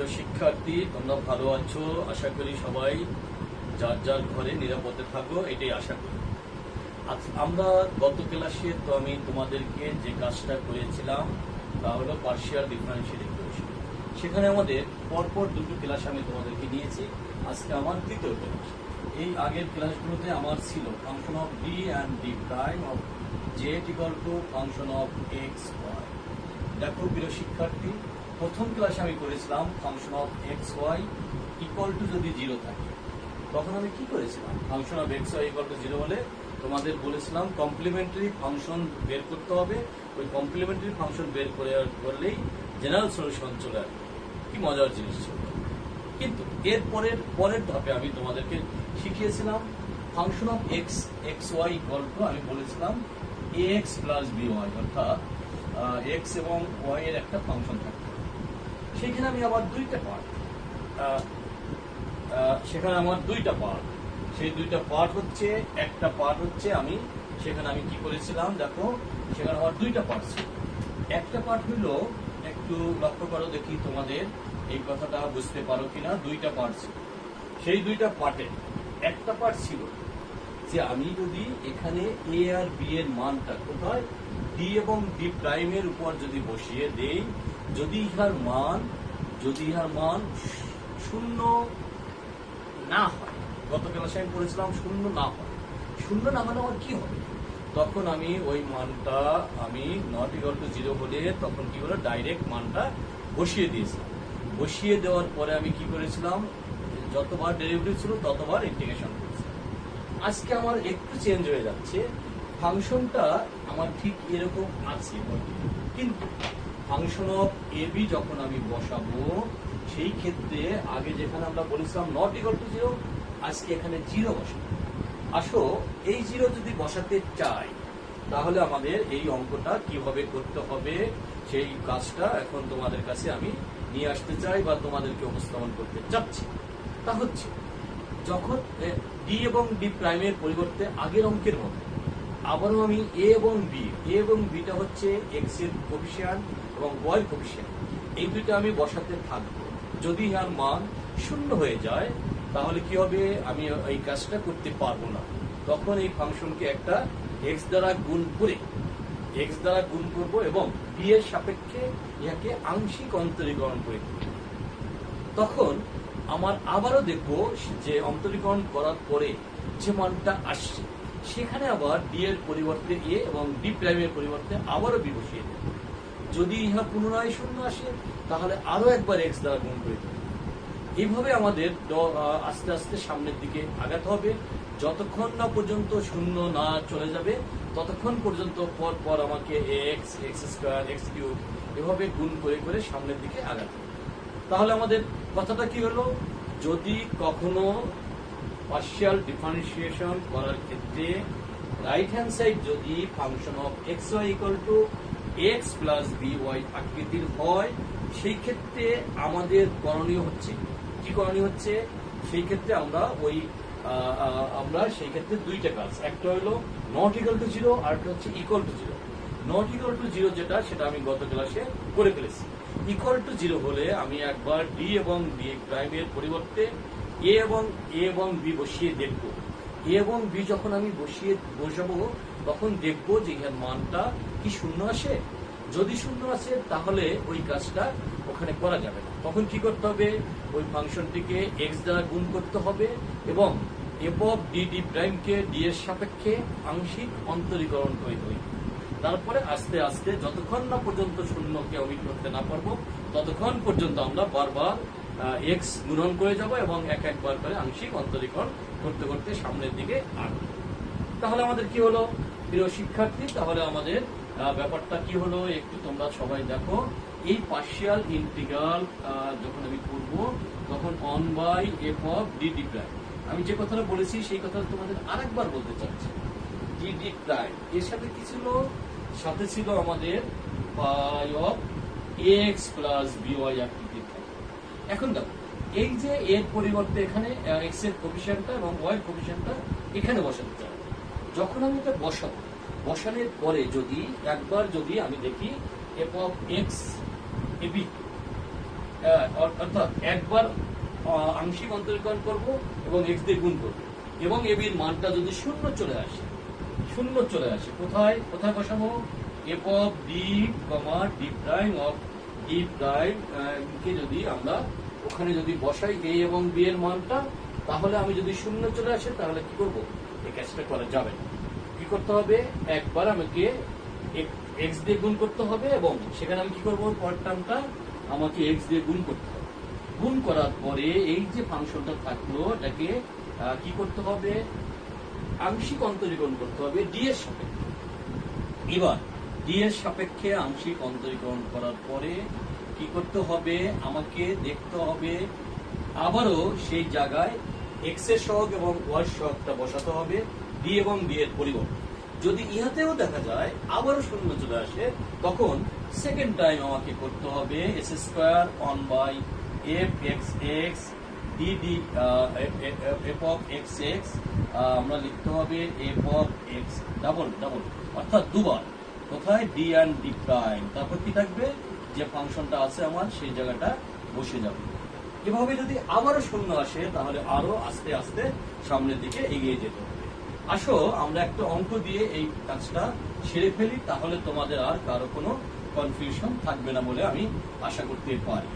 প্রিয় শিক্ষার্থী, তোমরা ভালো আছো? আশা করি সবাই যার যার ঘরে নিরাপদে থাকো, এটাই আশা করি। আমরা গত ক্লাসে তো আমি তোমাদেরকে যে কাজটা করেছিলাম তা হলো পার্শিয়াল ডিফারেন্সিয়াল ইকুয়েশন। সেখানে আমাদের পরপর দুটো ক্লাস আমি তোমাদেরকে নিয়েছি। আজকে আমার তৃতীয় ক্লাস। এই আগের ক্লাসগুলোতে আমার ছিল function of D and D prime of Z equal to function of x Y. দেখো প্রিয় শিক্ষার্থী, প্রথম ক্লাসে আমি করেছিলাম function of x Y equal to যদি 0 থাকে, তখন আমি কি করেছিলাম? Function of x Y equal to 0 হলে তোমাদের বলেছিলাম কমপ্লিমেন্টারি ফাংশন বের করতে হবে। ওই কমপ্লিমেন্টারি ফাংশন বের করলেই জেনারেল সলিউশন চলে আসবে। কি মজার জিনিস ছিল। কিন্তু এর পরের ধাপে আমি তোমাদেরকে শিখিয়েছিলাম function of x Y equal to, আমি বলেছিলাম a x plus B y, অর্থাৎ এক্স এবং ওয়াই এর একটা ফাংশন থাকবে। সেখানে আমি আবার দুইটা পার্ট, সেই দুইটা পার্ট হচ্ছে, একটা পার্ট হচ্ছে আমি সেখানে আমি কি করেছিলাম দেখো, সেখানে আমার দুইটা পার্ট ছিল। একটা পার্ট হইলো, একটু লক্ষ্য করো দেখি তোমাদের এই কথাটা বুঝতে পারো কিনা। দুইটা পার্ট ছিল, সেই দুইটা পার্টে একটা পার্ট ছিল যে আমি যদি এখানে এ আর বি এর মানটা কোথায় ডি এবং ডি প্রাইমের উপর যদি বসিয়ে দেই, যদি ইহার মান শূন্য না হয়, গত ক্লাসে আমি বলেছিলাম শূন্য না হলে আমার কি হবে? তখন আমি ওই মানটা আমি নট ইকুয়াল টু 0 হলে তখন কি হলো, ডাইরেক্ট মানটা বসিয়ে দিয়েছিলাম। বসিয়ে দেওয়ার পরে আমি কি করেছিলাম, যতবার ডেরিভেটিভ ছিল ততবার ইন্টিগ্রেশন করেছিলাম। আজকে আমার একটু চেঞ্জ হয়ে যাচ্ছে, ফাংশনটা আমার ঠিক এরকম আছে, কিন্তু ফাংশন অফ এ বি যখন আমি বসাবো, সেই ক্ষেত্রে আগে যেখানে আমরা বলেছিলাম নট ইকুয়াল টু 0, আজকে এখানে 0 বসাবো। আসো এই 0 যদি বসাতে চাই, তাহলে আমাদের এই অঙ্কটা কিভাবে করতে হবে সেই কাজটা এখন তোমাদের কাছে আমি নিয়ে আসতে চাই বা তোমাদেরকে উপস্থাপন করতে চাচ্ছি। তা হচ্ছে, যখন ডি এবং ডি প্রাইমের পরিবর্তে আগের অঙ্কের মতো আবারও আমি এ এবং বিটা হচ্ছে এক্স এর কোফিশিয়েন্ট এবং ওয়াই কোফিশিয়েন্ট, এই দুইটা আমি বসাতে থাকবো। যদি ইহার মান 0 হয়ে যায়, তাহলে কি হবে, আমি এই কাজটা করতে পারবো না। তখন এই ফাংশনকে একটা এক্স দ্বারা গুণ করব এবং বি এর সাপেক্ষে ইহাকে আংশিক অন্তরীকরণ করে দেব। তখন আমার আবারও দেখবো যে অন্তরীকরণ করার পরে যে মানটা আসছে, সেখানে আবার ডি এর পরিবর্তে এ এবং ডি প্রাইমের পরিবর্তে আবারও বি বসিয়ে দেব। যদি ইহা পুনরায় 0 আসে, তাহলে আরো একবার এক্স দ্বারা গুণ করে দেব। এইভাবে আমাদের আস্তে আস্তে সামনের দিকে আগাতে হবে। যতক্ষণ না পর্যন্ত 0 না চলে যাবে, ততক্ষণ পর্যন্ত পর আমাকে এক্স স্কোয়ার, এক্স কিউব এভাবে গুণ করে সামনের দিকে আগাতে হবে। তাহলে আমাদের কথাটা কি হলো, যদি কখনো পার্শিয়াল ডিফারেন্সিয়েশন করার ক্ষেত্রে রাইট হ্যান্ড সাইড যদি function of x Y equal to X plus B Y আকৃতির হয়, সেই ক্ষেত্রে আমাদের করণীয় হচ্ছে সেই ক্ষেত্রে আমরা সেই ক্ষেত্রে দুইটা কাজ, একটা হলো নট ইকুয়াল টু 0 আর একটা হচ্ছে equal to 0। Not equal to 0 যেটা, সেটা আমি গত ক্লাসে করে ফেলেছি। ইকুয়াল টু 0 হলে আমি একবার ডি এবং ডি প্রাইমের পরিবর্তে এ এবং বি বসিয়ে দেখব। এ এবং বি যখন আমি বসাবো, তখন দেখবো যে এর মানটা কি 0 আসে। যদি 0 আসে, তাহলে ওই কাজটা ওখানে করা যাবে না। তখন কি করতে হবে, ওই ফাংশনটিকে এক্স দ্বারা গুণ করতে হবে এবং এফ অফ ডি প্রাইমকে ডি এর সাপেক্ষে আংশিক অন্তরীকরণ করে দেবে। তারপরে আস্তে আস্তে যতক্ষণ না পর্যন্ত 0কে অমিট করতে না পারবো, ততক্ষণ পর্যন্ত আমরা বারবার এক্স গুণন করে যাব এবং একবার করে আংশিক অন্তরীকরণ করতে সামনের দিকে আনবো। তাহলে আমাদের কি হলো প্রিয় শিক্ষার্থী, তাহলে আমাদের ব্যাপারটা কি হলো একটু তোমরা সবাই দেখো। এই পার্শিয়াল ইন্টিগ্রাল যখন আমি করব, তখন 1/f অফ ডি প্রাইম, আমি যে কথাটা বলেছি সেই কথাটা তোমাদের আরেকবার বলতে চাচ্ছি। ডি প্রাইম এর সাথে কি ছিল, সাথে ছিল আমাদের পাই অফ এক্স প্লাস বিওয়াই আকৃতির থাকে। এখন দেখো, এই যে এর পরিবর্তে এখানে এক্স এর কোফিশিয়েন্টটা এবং ওয়াই এর কোফিশিয়েন্টটা এখানে বসাতে চাই। যখন আমি এটা বসানোর পরে যদি একবার আমি দেখি F of X A B, অর্থাৎ একবার আংশিক অন্তরীকরণ করব এবং এক্স দিয়ে গুণ করব এবং এর মানটা যদি শূন্য চলে আসে, শূন্য চলে আসে কোথায় কোথায় বসাবো, F of D comma D prime of D prime কে যদি আমরা ওখানে যদি বসাই এ এবং বি এর মানটা, তাহলে আমি যদি শূন্য চলে আসে তাহলে কি করব, এই কাজটা করা যাবে না। কি করতে হবে, একবার আমাকে এক্স দিয়ে গুণ করতে হবে এবং সেখানে আমি কি করব, পরের টার্মটা আমাকে এক্স দিয়ে গুণ করতে হবে। গুণ করার পরে এই যে ফাংশনটা থাকলো এটাকে কি করতে হবে, আংশিক অন্তরীকরণ করতে হবে ডি এর সাপেক্ষে। এবার ডি এর সাপেক্ষে আংশিক অন্তরীকরণ করার পরে কি করতে হবে, আমাকে দেখতে হবে আবারও সেই জায়গায় এক্স এর সহগ এবং ওয়াই সহগটা বসাতে হবে ডি এবং বি এর পরিবর্তে। যদি ইহাতেও দেখা যায় আবারও শূন্য চলে আসে, তখন সেকেন্ড টাইম আমাকে করতে হবে S square on by F X X D D F of X X, আমরা লিখতে হবে F of X double double, অর্থাৎ দুবার কোথায় ডি অ্যান্ড ডি প্রাইম, তারপর কি থাকবে যে ফাংশনটা আছে আমার সেই জায়গাটা বসে যাবে। এভাবে যদি আবারও শূন্য আসে তাহলে আরো আস্তে আস্তে সামনের দিকে এগিয়ে যেতে হবে। আসো আমরা একটা অঙ্ক দিয়ে এই কাজটা সেরে ফেলি, তাহলে তোমাদের আর কারো কোনো কনফিউশন থাকবে না বলে আমি আশা করতে পারি।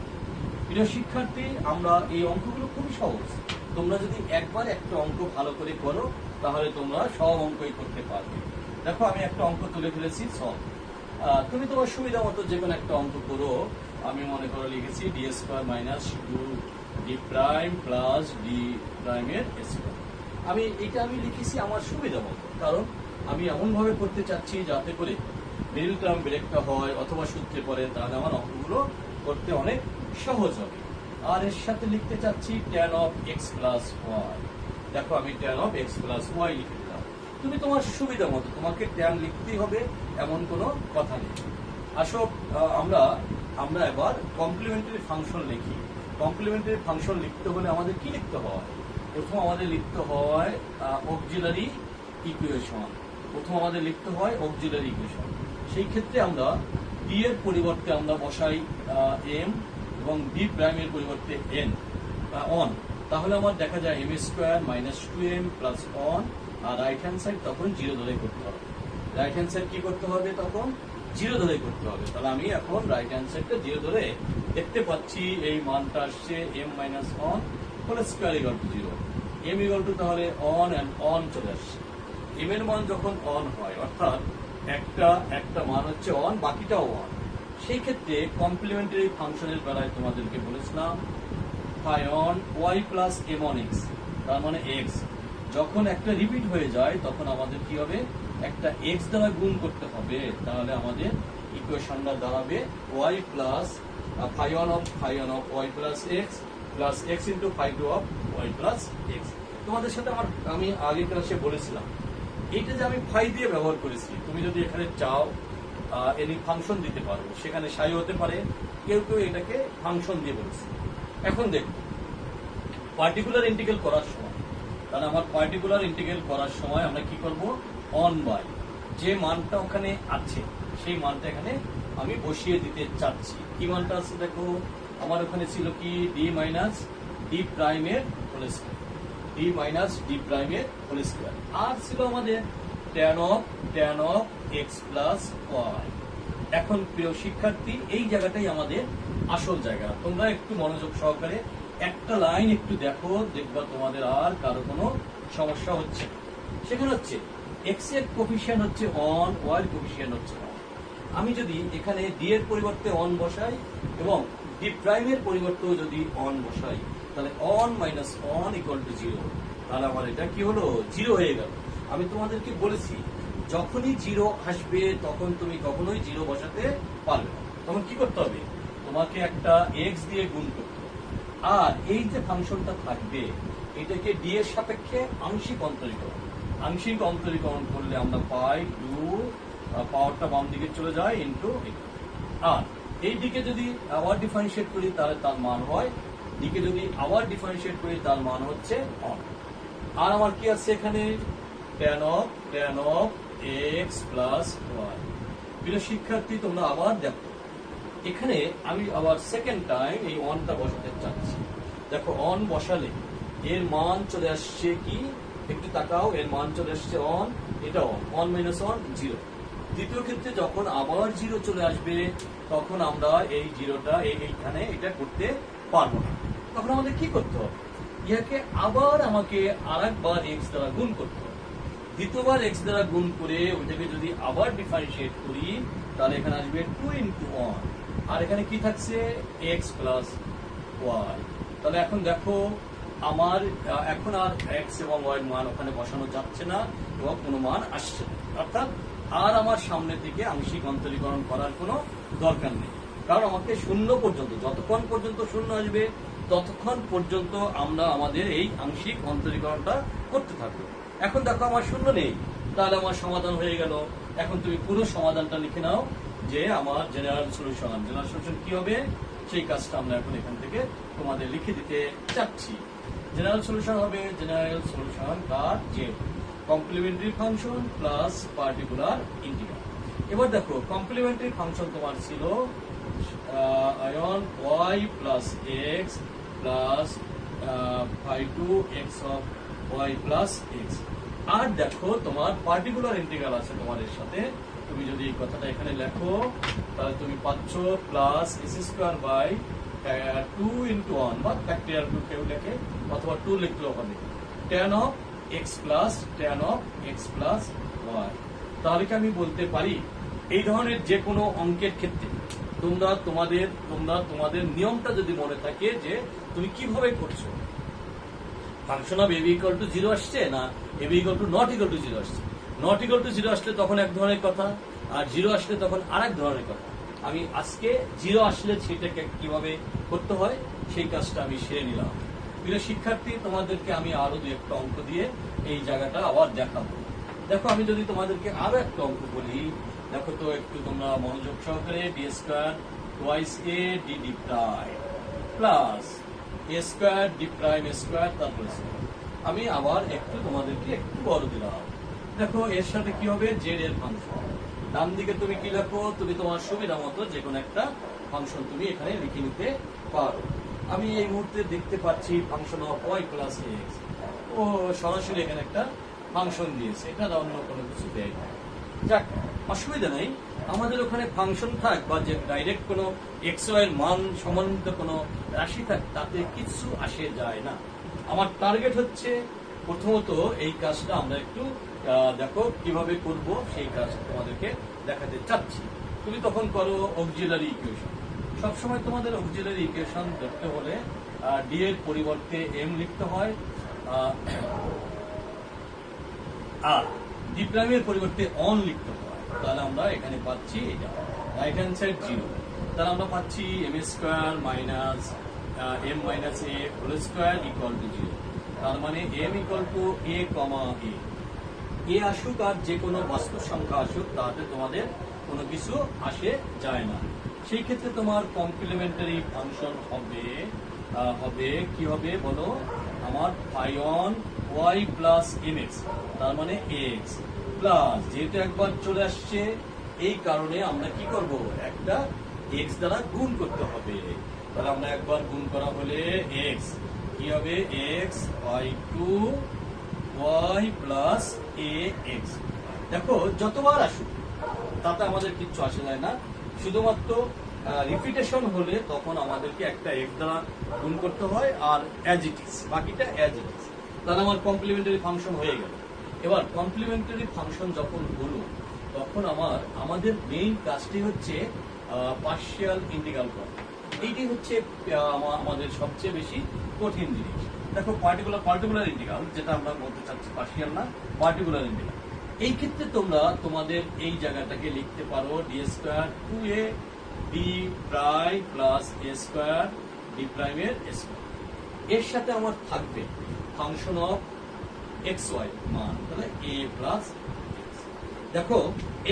প্রিয় শিক্ষার্থী, আমরা এই অঙ্কগুলো খুবই সহজ, তোমরা যদি একবার একটা অঙ্ক ভালো করে করো তাহলে তোমরা সব অঙ্কই করতে পারবে। দেখো আমি একটা অঙ্ক তুলে ফেলেছি সব, তুমি তোমার সুবিধা মতো যে কোনো একটা অঙ্ক করো। আমি মনে করে লিখেছি D square minus two D prime plus D প্রাইমের স্কোয়ার। আমি লিখেছি আমার সুবিধা মতো, কারণ আমি এমন ভাবে করতে চাচ্ছি যাতে করে মিডল টার্ম ব্রেকটা হয় অথবা সূত্রে পড়ে, তাহলে আমার অঙ্কগুলো করতে অনেক সহজ হবে। আর এর সাথে লিখতে চাচ্ছি tan of x plus Y. দেখো আমি tan of x plus Y লিখে দিলাম। তুমি তোমার সুবিধা মতো, তোমাকে ট্যান লিখতেই হবে এমন কোনো কথা নেই। আসো আমরা এবার কমপ্লিমেন্টারি ফাংশন লিখি। কমপ্লিমেন্টারি ফাংশন লিখতে হলে আমাদের কি লিখতে হয়, প্রথম আমাদের লিখতে হয় অক্সিলারি ইকুয়েশন। সেই ক্ষেত্রে আমরা ডি এর পরিবর্তে আমরা বসাই এম এবং ডি প্রাইমের পরিবর্তে এন অন, তাহলে আমার দেখা যায় M square minus two M plus one, আর রাইট হ্যান্ড সাইড তখন জিরো ধরে করতে হবে। রাইট হ্যান্ড সাইড কি করতে হবে, তখন জিরো ধরে করতে হবে। তাহলে আমি এখন রাইট হ্যান্ড সাইডটা জিরো ধরে দেখতে পাচ্ছি এই মানটা আসছে M minus one whole square equal to zero. M equal to তাহলে অন অ্যান্ড অন চলে আসছে। এম এর মান যখন অন হয়, অর্থাৎ একটা মান হচ্ছে অন, বাকিটাও অন, সেই ক্ষেত্রে কমপ্লিমেন্টারি ফাংশনের বেলায় তোমাদেরকে বলেছিলাম phi one Y plus M one X, তার মানে এক্স যখন একটা রিপিট হয়ে যায় তখন আমাদের কি হবে, একটা এক্স দ্বারা গুণ করতে হবে। তাহলে আমাদের ইকুয়েশনটা দাঁড়াবে Y plus phi one of Y plus x into phi two of Y plus X. তোমাদের সাথে আমি আগের ক্লাসে বলেছিলাম এইটা যে আমি ফাই দিয়ে ব্যবহার করেছি, তুমি যদি এখানে চাও এনি ফাংশন দিতে পারো, সেখানে সাই হতে পারে, কেউ এটাকে ফাংশন দিয়ে বলেছে। এখন দেখো পার্টিকুলার ইন্টিগ্রাল করার সময়, তাহলে আমার পার্টিকুলার ইন্টিগ্রাল করার সময় আমরা কি করব, অন বাই যে মানটা ওখানে আছে সেই মানটা এখানে আমি বসিয়ে দিতে চাচ্ছি। কি মানটা আছে দেখো, আমার ওখানে ছিল কি ডি মাইনাস ডি প্রাইমের whole square, D minus D প্রাইমের হোল স্কয়ার, আর ছিল আমাদের tan of x plus Y. এখন প্রিয় শিক্ষার্থী, এই জায়গাটাই আমাদের আসল জায়গা। তোমরা একটু মনোযোগ সহকারে একটা লাইন একটু দেখো, দেখবা তোমাদের আর কারো কোনো সমস্যা হচ্ছে। সেখানে হচ্ছে এক্স এর কোফিশিয়েন্ট হচ্ছে অন, ওয়াই এর কোফিশিয়েন্ট হচ্ছে অন। আমি যদি এখানে ডি এর পরিবর্তে অন বসাই এবং ডি প্রাইমের পরিবর্তেও যদি অন বসাই, তাহলে on minus on equal to zero. তাহলে আমার এটা কি হলো, জিরো হয়ে গেল। আমি তোমাদেরকে বলেছি যখনই জিরো আসবে তখন তুমি কখনোই জিরো বসাতে পারবে না। তখন কি করতে হবে, তোমাকে একটা এক্স দিয়ে গুণ করতে হবে। আর এই যে ফাংশনটা থাকবে এটাকে ডি এর সাপেক্ষে আংশিক অন্তরীকরণ করলে আমরা পাই টু, পাওয়ারটা বাম দিকে চলে যায় ইন্টু, আর এই দিকে যদি আবার ডিফারেন্সিয়েট করি তাহলে তার মান হয়, দিকে যদি আবার ডিফারেন্সিয়েট করি তার মান হচ্ছে অন। আর আমার কি আছে এখানে, tan of x plus Y. প্রিয় শিক্ষার্থী, তোমরা আবার দেখো এখানে আমি আবার সেকেন্ড টাইম এই অনটা বসাতে চাচ্ছি। দেখো অন বসালে এর মান চলে আসছে কি, একটু তাকাও, এর মান চলে আসছে অন, এটা অন মাইনাস অন 0। দ্বিতীয় ক্ষেত্রে যখন আবার 0 চলে আসবে তখন আমরা এই জিরোটা এইখানে এটা করতে পারবো না। তখন আমাদের কি করতে হবে, ইহাকে আবার আমাকে আরেকবার এক্স দ্বারা গুণ করতে হবে। দ্বিতীয়বার এক্স দ্বারা গুণ করে ওইটাকে যদি আবার ডিফারেন্সিয়েট করি তাহলে এখানে আসবে 2 into 1, আর এখানে কি থাকছে এক্স প্লাস ওয়াই। তাহলে এখন দেখো আমার এখন আর এক্স এবং ওয়াই এর মান ওখানে বসানো যাচ্ছে না এবং কোনো মান আসছে না, অর্থাৎ আর আমার সামনে থেকে আংশিক অন্তরীকরণ করার কোনো দরকার নেই। কারণ আমাকে শূন্য পর্যন্ত, যতক্ষণ পর্যন্ত শূন্য আসবে ততক্ষণ পর্যন্ত আমরা আমাদের এই আংশিক অন্তরীকরণটা করতে থাকবো। এখন দেখো আমার শূন্য নেই, তাহলে আমার সমাধান হয়ে গেল। এখন তুমি পুরো সমাধানটা লিখে নাও যে আমার জেনারেল সলিউশন কি হবে, সেই কাজটা আমরা এখন এখান থেকে তোমাদের লিখে দিতে চাচ্ছি। জেনারেল সলিউশন হবে জেনারেল সলিউশন কার যে complementary function plus particular integral. এবার দেখো কমপ্লিমেন্টারি ফাংশন তোমার ছিল আয়ন y plus x plus 2 x of y plus x. আর দেখো তোমার পার্টিকুলার ইন্টিগ্রাল আছে তোমাদের সাথে, তুমি যদি এই কথাটা এখানে লেখো তাহলে তুমি পাচ্ছ plus S square by 2 into 1 বা ফ্যাক্টরিয়াল 2 কেউ লেখে অথবা 2 লিখলেও হবে, tan of x plus tan of x plus y। তাহলে কি আমি বলতে পারি এই ধরনের যে কোনো অঙ্কের ক্ষেত্রে তোমরা তোমাদের নিয়মটা যদি মনে থাকে যে তুমি কিভাবে করছো, function of ab equal to 0 আসছে না ab equal to not equal to 0 আসছে। not equal to 0 আসলে তখন এক ধরনের কথা, আর 0 আসলে তখন আরেক ধরনের কথা। আমি আজকে 0 আসলে সেটাকে কিভাবে করতে হয় সেই কাজটা আমি সেরে নিলাম। প্রিয় শিক্ষার্থী, তোমাদেরকে আমি আরো দু একটা অঙ্ক দিয়ে এই জায়গাটা আবার দেখাবো। দেখো আমি যদি তোমাদেরকে আরো একটা অঙ্ক বলি, দেখো তো একটু তোমরা মনোযোগ সহকারে, D square twice A D D prime plus a square D prime square তারপর আমি আবার একটু তোমাদেরকে একটু বড় দিলাম। দেখো এর সাথে কি হবে জেড এর ফাংশন, ডান দিকে তুমি কি লেখো, তুমি তোমার সুবিধা মতো যে কোনো একটা ফাংশন তুমি এখানে লিখে নিতে পারো। আমি এই মুহূর্তে দেখতে পাচ্ছি function of y plus x, ও সরাসরি এখানে একটা ফাংশন দিয়েছে, এটা অন্য কোনো কিছু দেয় না। যাক, অসুবিধা নেই, আমাদের ওখানে ফাংশন থাক বা যে ডাইরেক্ট কোনো এক্স ওয়াই এর মান সম্বন্ধিত কোনো রাশি থাক, তাতে কিছু আসে যায় না। আমার টার্গেট হচ্ছে প্রথমত এই কাজটা আমরা একটু দেখো কিভাবে করব, সেই কাজ তোমাদেরকে দেখাতে চাচ্ছি। তুমি তখন করো অক্সিলারি ইকুয়েশন। সবসময় তোমাদের অক্সিলারি ইকুয়েশন ধরতে হলে ডি এর পরিবর্তে এম লিখতে হয়, আর ডি প্রাইমের পরিবর্তে অন লিখতে হয়। তাহলে আমরা এখানে পাচ্ছি এটা রাইট হ্যান্ড সাইড 0, তাহলে আমরা পাচ্ছি M square minus M minus A whole square equal to 0। তার মানে M equal to A comma A আসুক আর যে কোনো বাস্তব সংখ্যা আসুক, তাতে তোমাদের কোনো কিছু আসে যায় না। সেই ক্ষেত্রে তোমার কমপ্লিমেন্টারি ফাংশন হবে কি হবে বলো, আমার phi n Y plus M X, তার মানে এক্স প্লাস, যেহেতু একবার চলে আসছে এই কারণে আমরা কি করব, একটা এক্স দ্বারা গুণ করতে হবে। তাহলে আমরা একবার গুণ করা হলে এক্স কি হবে, X by 2 Y plus A x. দেখো যতবার আসুক তাতে আমাদের কিচ্ছু আসে যায় না, শুধুমাত্র রিপিটেশন হলে তখন আমাদেরকে একটা এক্স দ্বারা গুণ করতে হয়, আর অ্যাজ ইট ইজ, বাকিটা অ্যাজ ইট ইজ। তাহলে আমার কমপ্লিমেন্টারি ফাংশন হয়ে গেল। এবার কমপ্লিমেন্টারি ফাংশন যখন হলো তখন আমাদের মেইন কাজটি হচ্ছে পার্শিয়াল ইন্টিগ্রাল করা। এইটি হচ্ছে আমাদের সবচেয়ে বেশি কঠিন জিনিস। দেখো পার্টিকুলার ইন্টিগ্রাল, যেটা আমরা বলতে চাচ্ছি পার্শিয়াল না পার্টিকুলার ইন্টিগ্রাল, এই ক্ষেত্রে তোমরা তোমাদের এই জায়গাটাকে লিখতে পারো D square 2a D prime plus a square D প্রাইমের স্কোয়ার। এর সাথে আমার থাকবে ফাংশন অফ এক্স ওয়াই মান, তাহলে এ প্লাস এক্স। দেখো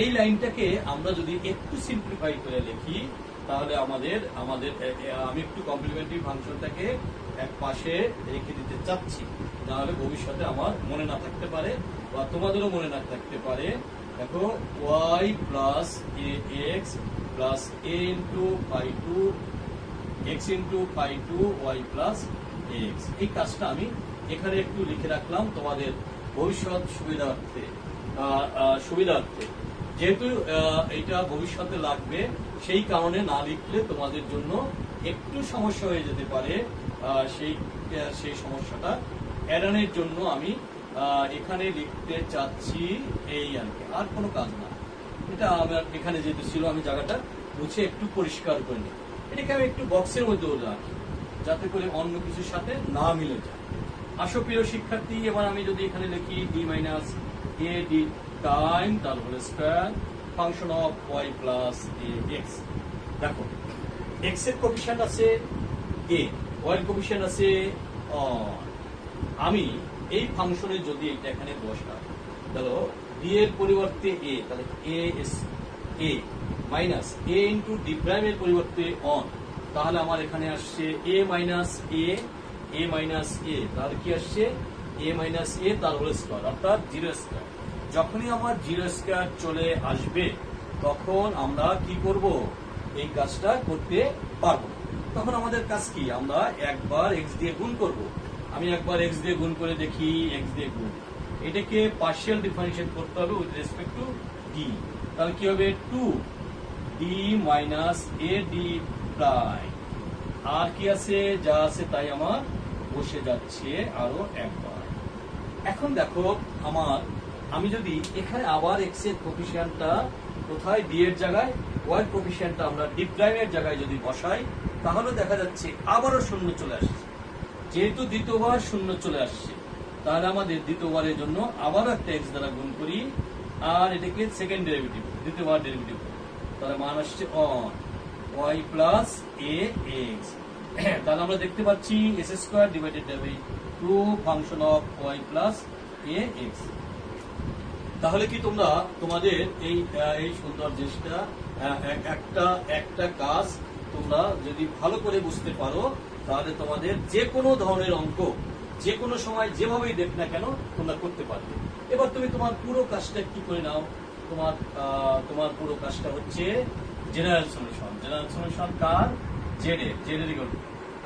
এই লাইনটাকে আমরা যদি একটু সিম্পলিফাই করে লিখি তাহলে আমি একটু কমপ্লিমেন্টারি ফাংশনটাকে এক পাশে রেখে দিতে চাচ্ছি, তাহলে ভবিষ্যতে আমার মনে না থাকতে পারে বা তোমাদেরও মনে না থাকতে পারে। দেখো y plus A x plus a into phi two x into phi two Y plus x. এই কাজটা আমি এখানে একটু লিখে রাখলাম তোমাদের ভবিষ্যৎ সুবিধার্থে যেহেতু এটা ভবিষ্যতে লাগবে, সেই কারণে না লিখলে তোমাদের জন্য একটু সমস্যা হয়ে যেতে পারে। সেই সমস্যাটা এড়ানোর জন্য আমি এখানে লিখতে চাচ্ছি এই আর কোনো কাজ না। এটা আমার এখানে যেহেতু ছিল, আমি জায়গাটা মুছে একটু পরিষ্কার করে নিই। এটাকে আমি একটু বক্সের মধ্যে রাখি যাতে করে অন্য কিছুর সাথে না মিলে যায়। আসো প্রিয় শিক্ষার্থী, এবার আমি যদি এখানে লিখি D minus a D time তার whole square function of Y plus A x. দেখো এক্স এর কোফিশিয়েন্ট আছে এ, ওয়াই এর কোফিশিয়েন্ট আছে আমি এই ফাংশনে যদি এটা এখানে বসাই, তাহলে ডি এর পরিবর্তে এ, তাহলে এ মাইনাস এ ইন্টু ডি প্রাইম এর পরিবর্তে অন, তাহলে আমার এখানে আসছে এ মাইনাস এ, তাহলে কি আসছে এ মাইনাস এ তার হোল স্কয়ার অর্থাৎ 0 স্কয়ার। যখনই আমার 0 স্কয়ার চলে আসবে তখন আমরা কি করব, এই কাজটা করতে পারবো। তখন আমাদের কাজ কি, আমরা একবার এক্স দিয়ে গুণ করব। আমি একবার এক্স দিয়ে গুণ করে দেখি, এক্স দিয়ে গুণ, এটাকে পার্শিয়াল ডিফারেন্সিয়েট করতে হবে উইথ রেসপেক্ট টু ডি। তাহলে কি হবে 2 D minus a D prime, আর কি আছে যা আছে তাই আমার বসে যাচ্ছে আরো একবার। এখন দেখো আমি যদি এখানে আবার এক্স এর কোফিশিয়েন্টটা কোথায় ডি এর জায়গায়, ওয়াই কোফিশিয়েন্টটা আমরা ডি প্রাইম এর জায়গায় যদি বসাই, তাহলে দেখা যাচ্ছে আবারও শূন্য চলে আসছে। যেহেতু দ্বিতীয়বার শূন্য চলে আসছে, তাহলে আমাদের দ্বিতীয়বারের জন্য আবার একটা এক্স দ্বারা গুণ করি, আর এটাকে সেকেন্ড ডেরিভেটিভ দ্বিতীয়বার ডেরিভেটিভ, তাহলে মান আসছে অন ওয়াই প্লাস এ এক্স। তাহলে আমরা দেখতে পাচ্ছি S square divided by 2 function of Y plus A X. তাহলে কি তোমরা তোমাদের এই সুন্দর জিনিসটা একটা কাজ তোমরা যদি ভালো করে বুঝতে পারো, তাহলে তোমাদের যে কোনো ধরনের অঙ্ক যে কোনো সময় যেভাবেই দেখ না কেন তোমরা করতে পারবে। এবার তুমি তোমার পুরো কাজটা একটু করে নাও। তোমার পুরো কাজটা হচ্ছে জেনারেল সলিউশন কার, জেড এর equal to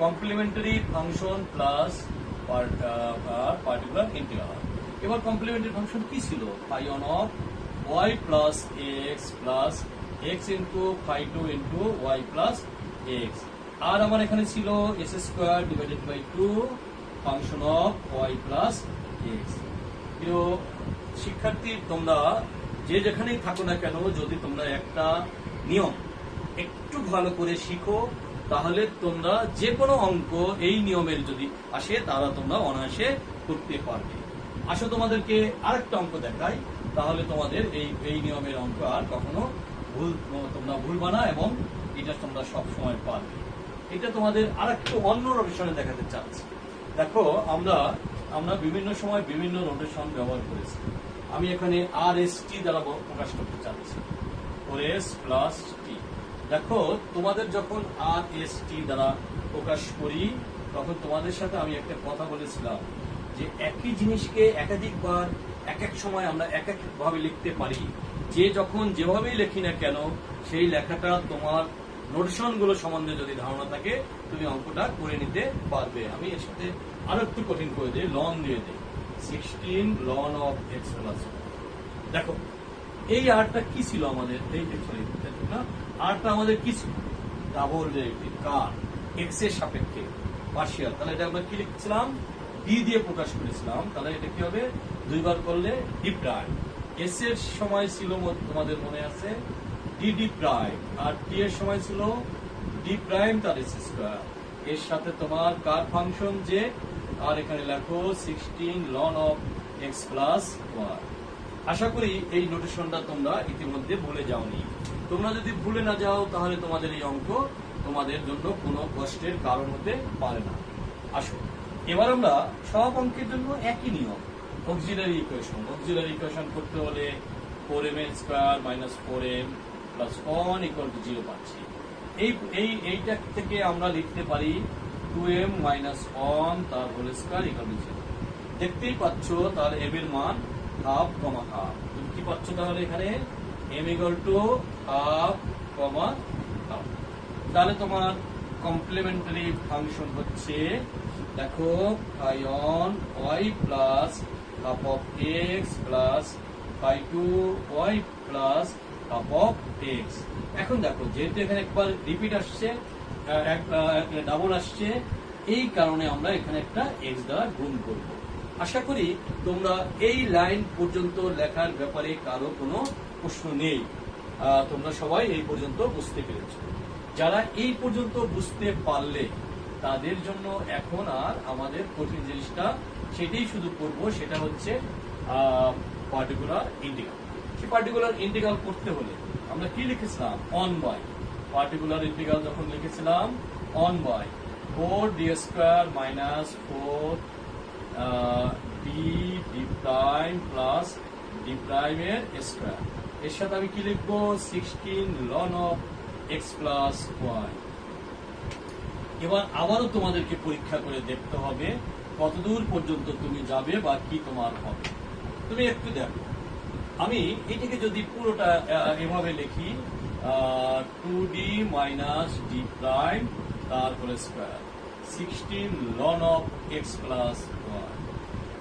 complementary function plus particular integral. এবার কমপ্লিমেন্টারি ফাংশন কি ছিল, phi one of Y plus x into phi two into y plus x, আর আমার এখানে ছিল s square divided by 2 function of Y plus x. প্রিয় শিক্ষার্থী, তোমরা যে যেখানেই থাকো না কেন, যদি তোমরা একটা নিয়ম একটু ভালো করে শিখো, তাহলে তোমরা যে কোনো অঙ্ক এই নিয়মের যদি আসে তারা তোমরা অনায়াসে করতে পারবে। আসো তোমাদেরকে আরেকটা অঙ্ক দেখাই, তাহলে তোমাদের এই নিয়মের অঙ্ক আর কখনো তোমরা ভুলবা না, এবং এটা তোমরা সব সময় পারবে। এটা তোমাদের আরেকটু অন্য নোটেশনে দেখাতে চাচ্ছি। দেখো আমরা বিভিন্ন সময় বিভিন্ন নোটেশন ব্যবহার করেছি। আমি এখানে আর এস টি দ্বারা প্রকাশ করতে চাচ্ছি, ওর এস প্লাস টি। দেখো তোমাদের যখন আর এস টি দ্বারা প্রকাশ করি, তখন তোমাদের সাথে আমি একটা কথা বলেছিলাম যে একই জিনিসকে একাধিকবার এক এক সময় আমরা এক এক ভাবে লিখতে পারি। যে যখন যেভাবেই লেখি না কেন, সেই লেখাটা তোমার নোটেশন গুলো সম্বন্ধে যদি ধারণা থাকে, তুমি অঙ্কটা করে নিতে পারবে। আমি এর সাথে আরো একটু কঠিন করে দিই, লন দিয়ে দিই 16 লন অফ এক্স প্লাস। দেখো এই আরটা কি ছিল আমাদের, আরটা আমাদের কি ছিল, ডাবল ডেরিভেটিভ কার, এক্স এর সাপেক্ষে পার্শিয়াল। তাহলে এটা আমরা কি লিখছিলাম, ডি দিয়ে প্রকাশ করেছিলাম। তাহলে এটা কি হবে, দুইবার করলে ডি প্রাইম। এস এর সময় ছিল তোমাদের মনে আছে ডি ডি প্রাইম, আর টি এর সময় ছিল ডি প্রাইম তার এস স্কয়ার। এর সাথে তোমার কার ফাংশন যে, আর এখানে লেখো 16 লন অফ এক্স প্লাস ওয়াই। আশা করি এই নোটেশনটা তোমরা ইতিমধ্যে ভুলে যাওনি। তোমরা যদি ভুলে না যাও, তাহলে তোমাদের এই অঙ্ক তোমাদের জন্য কোনো কষ্টের কারণ হতে পারে না। আসো এবার আমরা সব অঙ্কের জন্য একই নিয়ম, অক্সিলারি ইকুয়েশন করতে হলে 4m square minus 4m plus 1 equal to 0 পাচ্ছি। এইটা থেকে আমরা লিখতে পারি 2m মাইনাস 1 তার হোল স্কয়ার ইকুয়াল টু 0। দেখতেই পাচ্ছ তাহলে m এর মান হাফ কমা হাফ। তুমি কি পাচ্ছ তাহলে এখানে m equal to half comma half. তাহলে তোমার কমপ্লিমেন্টারি ফাংশন হচ্ছে, দেখো phi one Y plus half of x plus phi two Y plus half of X. এখন দেখো যেহেতু এখানে একবার রিপিট আসছে, ডাবল আসছে, এই কারণে আমরা এখানে একটা এক্স দ্বারা গুণ করব। আশা করি তোমরা এই লাইন পর্যন্ত লেখার ব্যাপারে কারো কোনো প্রশ্ন নেই। তোমরা সবাই এই পর্যন্ত বুঝতে পেরেছো। যারা এই পর্যন্ত বুঝতে পারলে তাদের জন্য এখন আর আমাদের কঠিন জিনিসটা সেটাই শুধু করব, সেটা হচ্ছে পার্টিকুলার ইন্টিগ্রাল। সেই পার্টিকুলার ইন্টিগ্রাল করতে হলে আমরা কি লিখেছিলাম, অন বাই। পার্টিকুলার ইন্টিগ্রাল যখন লিখেছিলাম one by 4d square minus 4 D prime plus D প্রাইমের স্কয়ার, এর সাথে আমি কি লিখবো 16 ln of x plus Y. এবার আবারও তোমাদেরকে পরীক্ষা করে দেখতে হবে কতদূর পর্যন্ত তুমি যাবে বা কি তোমার হবে। তুমি একটু দেখো, আমি এটাকে যদি পুরোটা এভাবে লিখি 2d মাইনাস ডি প্রাইম তার whole square 16 ln of x plus Y,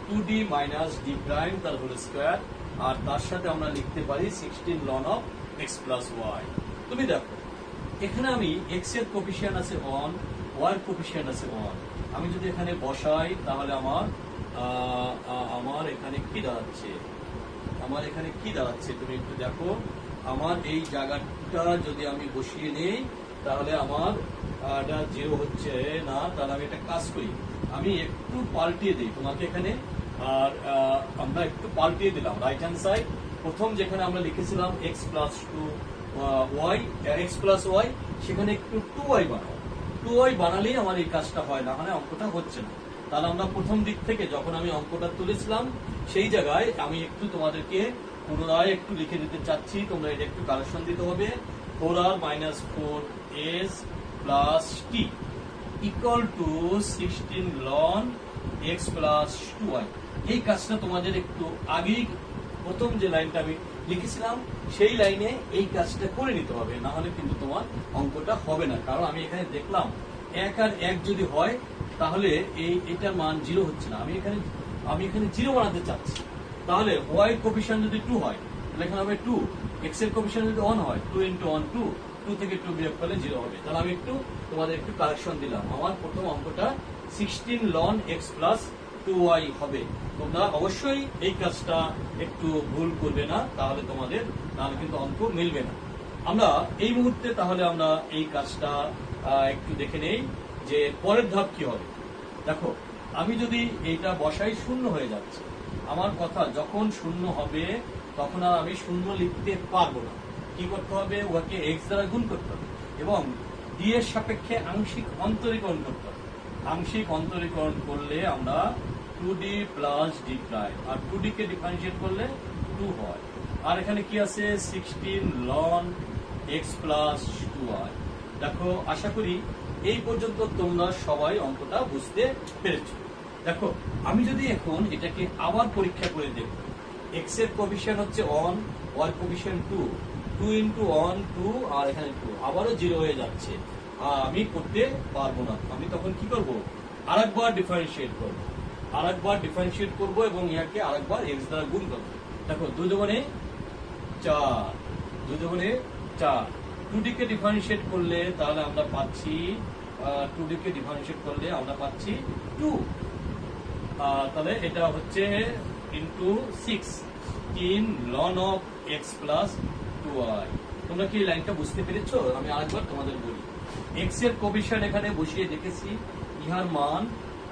2d minus D prime তার হোল স্কয়ার, আর তার সাথে আমরা লিখতে পারি 16 ln of x plus Y. তুমি দেখো এখানে আমি এক্স এর কোফিশিয়েন্ট আছে 1, ওয়াই এর কোফিশিয়েন্ট আছে 1। আমি যদি এখানে বসাই তাহলে আমার এখানে কি দাঁড়াচ্ছে, তুমি একটু দেখো। আমার এই জায়গাটা যদি আমি বসিয়ে নেই তাহলে আমার এটা 0 হচ্ছে না। তাহলে আমি একটা কাজ করি, আমি একটু পাল্টিয়ে দিই তোমাকে এখানে, আর আমরা একটু পাল্টিয়ে দিলাম রাইট হ্যান্ড সাইড। প্রথম যেখানে আমরা লিখেছিলাম X plus 2y, X plus Y, সেখানে একটু 2y বানাও। 2y বানালেই আমার এই কাজটা হয় না, মানে অঙ্কটা হচ্ছে না। তাহলে আমরা প্রথম দিক থেকে যখন আমি অঙ্কটা তুলেছিলাম সেই জায়গায় আমি একটু তোমাদেরকে পুনরায় একটু লিখে দিতে চাচ্ছি, তোমরা এটা একটু কারেকশন দিতে হবে। 4r minus 4s plus T equal to 16 ln x plus 2y। এই কাজটা তোমাদের একটু আগেই প্রথম যে লাইনটা আমি লিখেছিলাম সেই লাইনে এই কাজটা করে নিতে হবে, না হলে কিন্তু তোমার অঙ্কটা হবে না। কারণ আমি এখানে দেখলাম 1 আর 1 যদি হয় তাহলে এটার মান 0 হচ্ছে না। আমি এখানে 0 বানাতে চাচ্ছি। তাহলে y কোফিশিয়েন্ট যদি 2 হয় তাহলে এখানে হবে 2, x এর কোফিশিয়েন্ট যদি 1 হয় 2 × 1 2, 2 থেকে 2 বিয়োগ করলে 0 হবে। তাহলে আমি তোমাদের একটু কারেকশন দিলাম। আমার প্রথম অঙ্কটা 16 ln x প্লাস 2y হবে। তোমরা অবশ্যই এই কাজটা একটু ভুল করবে না, তাহলে কিন্তু অঙ্ক মিলবে না। আমরা এই মুহূর্তে তাহলে আমরা এই কাজটা একটু দেখে নেই যে পরের ধাপ কি হবে। দেখো আমি যদি এইটা বসাই 0 হয়ে যাচ্ছে। আমার কথা, যখন 0 হবে তখন আর আমি 0 লিখতে পারবো না। কি করতে হবে, ওকে x দ্বারা গুণ করতে হবে এবং d এর সাপেক্ষে আংশিক অন্তরীকরণ করতে হবে। আংশিক অন্তরীকরণ করলে আমরা 2d প্লাস d প্রাইম, আর 2d কে ডিফারেন্সিয়েট করলে 2 হয়। আর এখানে কি আছে 16 ln x প্লাস 2y। দেখো আশা করি এই পর্যন্ত তোমরা সবাই অঙ্কটা বুঝতে পেরেছো। দেখো আমি যদি এখন এটাকে আবার পরীক্ষা করে দেখব, x এর কোফিশিয়েন্ট হচ্ছে 1, y এর কোফিশিয়েন্ট 2, 2 × 1 2, আর এখানে 2 আবারও 0 হয়ে যাচ্ছে। আমি করতে পারবো না। আমি তখন কি করব, আরেকবার ডিফারেন্সিয়েট করব এবং ইয়াকে আরেকবার x দ্বারা গুণ করব। দেখো 2 × 4, 2 × 4, 2d কে ডিফারেন্সিয়েট করলে তাহলে আমরা পাচ্ছি 2d কে ডিফারেন্সিয়েট করলে আমরা পাচ্ছি 2। তাহলে এটা হচ্ছে into 16 ln of x plus 2y। তোমরা কি লাইনটা বুঝতে পেরেছো? আমি আরেকবার তোমাদের বলি, x এর কোফিশিয়েন্ট এখানে বসিয়ে দেখেছি ইহার মান,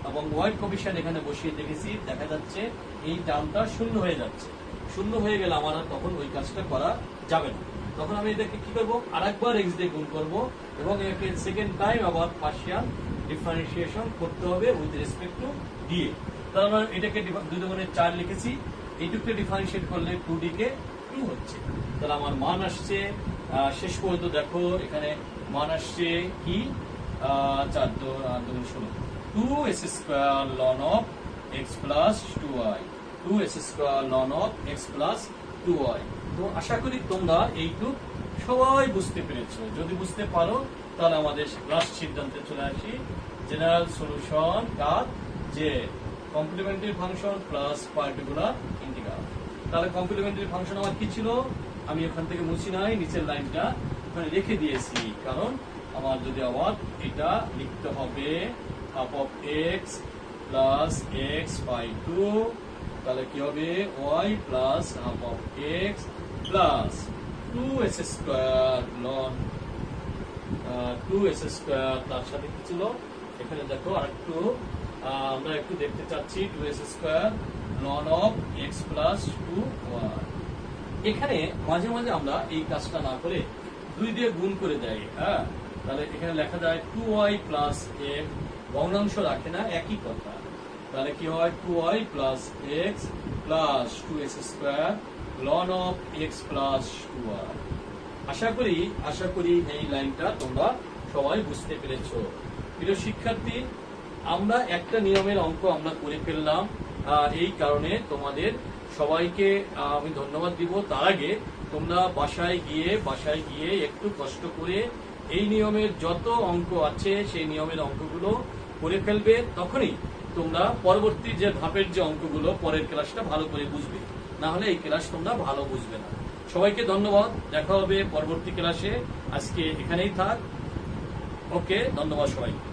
এবং y এর কোফিশিয়েন্ট এখানে বসিয়ে দেখেছি, দেখা যাচ্ছে এই টার্মটা 0 হয়ে যাচ্ছে। 0 হয়ে গেলে আমার আর তখন ওই কাজটা করা যাবে না। তখন আমি এটাকে কি করব, আরেকবার x দিয়ে গুণ করব এবং একে সেকেন্ড টাইম আবার পার্শিয়াল ডিফারেন্সিয়েশন করতে হবে উইথ রেসপেক্ট টু d। তাহলে আমরা এটাকে 2 × 4 লিখেছি, এইটুকুকে ডিফারেন্সিয়েট করলে 2d কে 2 হচ্ছে। তাহলে আমার মান আসছে শেষ পর্যন্ত দেখো এখানে মান আসছে কি 4 2 16 2s square ln of x plus 2y, 2s square ln of x plus 2y। তো আশা করি তোমরা এইটুক সবাই বুঝতে পেরেছো? যদি বুঝতে পারো তাহলে আমাদের লাস্ট সিদ্ধান্তে চলে আসি, জেনারেল সলিউশন কাজ যে complementary function plus particular integral. তাহলে কমপ্লিমেন্টারি ফাংশন আমার কি ছিল? আমি এখান থেকে মুছি নাই, নিচের লাইনটা ওখানে রেখে দিয়েছি, কারণ আমার যদি আবার এটা লিখতে হবে half of x plus X by 2, তাহলে কি হবে y plus half of x plus 2s square লন 2s স্কয়ার, তার সাথে কি ছিল এখানে দেখো আরেকটু আমরা একটু দেখতে চাচ্ছি 2s স্কয়ার লন অফ x প্লাস 2y। এখানে মাঝে মাঝে আমরা এই কাজটা না করে 2 দিয়ে গুণ করে দেই, হ্যাঁ, তাহলে এখানে লেখা যায় 2y প্লাস x, ভগ্নাংশ রাখে না, একই কথা। তাহলে কি হয় 2y plus x plus 2s square লন অফ x প্লাস 2y। আশা করি এই লাইনটা তোমরা সবাই বুঝতে পেরেছো। প্রিয় শিক্ষার্থী, আমরা একটা নিয়মের অঙ্ক আমরা করে ফেললাম, এই কারণে তোমাদের সবাইকে আমি ধন্যবাদ দিব। তার আগে তোমরা বাসায় গিয়ে একটু কষ্ট করে এই নিয়মের যত অঙ্ক আছে সেই নিয়মের অঙ্কগুলো করে ফেলবে, তখনই তোমরা পরবর্তী যে ধাপের যে অঙ্কগুলো পরের ক্লাসটা ভালো করে বুঝবে, না হলে এই ক্লাস তোমরা ভালো বুঝবে না। সবাইকে ধন্যবাদ, দেখা হবে পরবর্তী ক্লাসে। আজকে এখানেই থাক, ওকে, ধন্যবাদ সবাইকে।